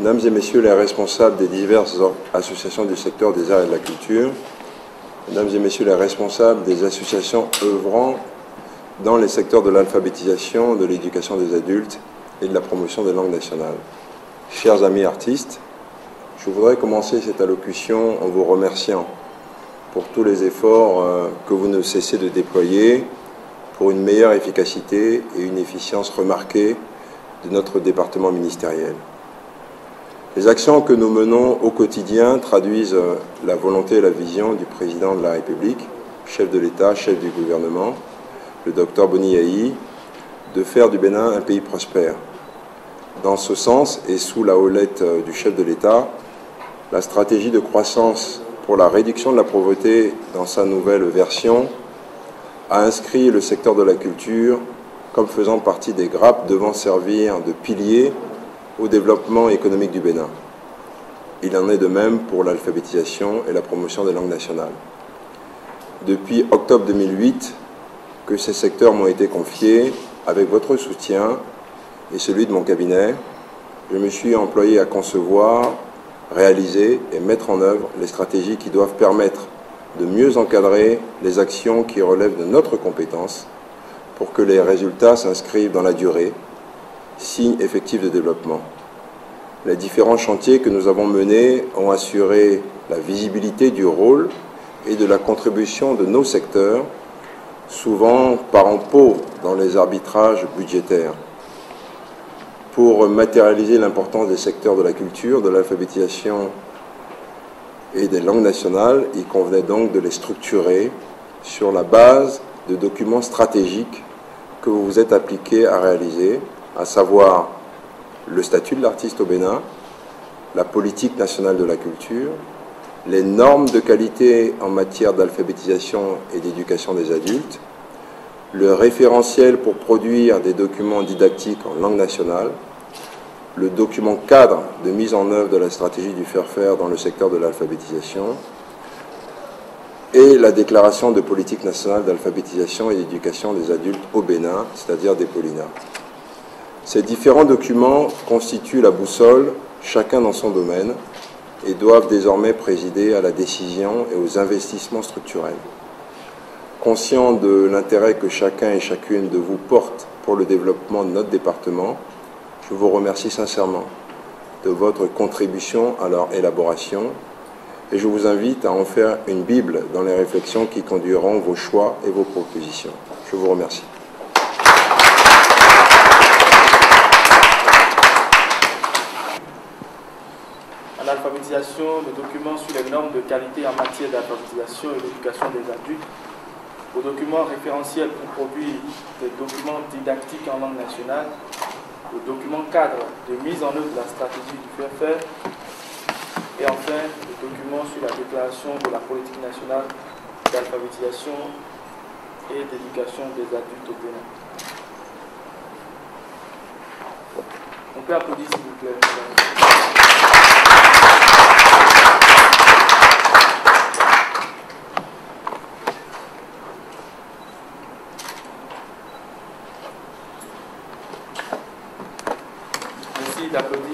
Mesdames et Messieurs les responsables des diverses associations du secteur des arts et de la culture, Mesdames et Messieurs les responsables des associations œuvrant dans les secteurs de l'alphabétisation, de l'éducation des adultes et de la promotion des langues nationales. Chers amis artistes, je voudrais commencer cette allocution en vous remerciant pour tous les efforts que vous ne cessez de déployer pour une meilleure efficacité et une efficience remarquée de notre département ministériel. Les actions que nous menons au quotidien traduisent la volonté et la vision du président de la République, chef de l'État, chef du gouvernement, le docteur Boni Yayi, de faire du Bénin un pays prospère. Dans ce sens, et sous la houlette du chef de l'État, la stratégie de croissance pour la réduction de la pauvreté dans sa nouvelle version a inscrit le secteur de la culture comme faisant partie des grappes devant servir de pilier au développement économique du Bénin. Il en est de même pour l'alphabétisation et la promotion des langues nationales. Depuis octobre 2008, que ces secteurs m'ont été confiés, avec votre soutien et celui de mon cabinet, je me suis employé à concevoir, réaliser et mettre en œuvre les stratégies qui doivent permettre de mieux encadrer les actions qui relèvent de notre compétence pour que les résultats s'inscrivent dans la durée, signe effectif de développement. Les différents chantiers que nous avons menés ont assuré la visibilité du rôle et de la contribution de nos secteurs, souvent parents pauvres dans les arbitrages budgétaires. Pour matérialiser l'importance des secteurs de la culture, de l'alphabétisation et des langues nationales, il convenait donc de les structurer sur la base de documents stratégiques que vous vous êtes appliqués à réaliser, à savoir le statut de l'artiste au Bénin, la politique nationale de la culture, les normes de qualité en matière d'alphabétisation et d'éducation des adultes, le référentiel pour produire des documents didactiques en langue nationale, le document cadre de mise en œuvre de la stratégie du faire-faire dans le secteur de l'alphabétisation et la déclaration de politique nationale d'alphabétisation et d'éducation des adultes au Bénin, c'est-à-dire des POLINA. Ces différents documents constituent la boussole, chacun dans son domaine, et doivent désormais présider à la décision et aux investissements structurels. Conscient de l'intérêt que chacun et chacune de vous porte pour le développement de notre département, je vous remercie sincèrement de votre contribution à leur élaboration et je vous invite à en faire une Bible dans les réflexions qui conduiront vos choix et vos propositions. Je vous remercie. En alphabétisation, le document sur les normes de qualité en matière d'alphabétisation et d'éducation des adultes, au document référentiel pour produire des documents didactiques en langue nationale, le document cadre de mise en œuvre de la stratégie du faire-faire, et enfin le document sur la déclaration de la politique nationale d'alphabétisation et d'éducation des adultes au Bénin. On peut applaudir s'il vous plaît. Merci d'applaudir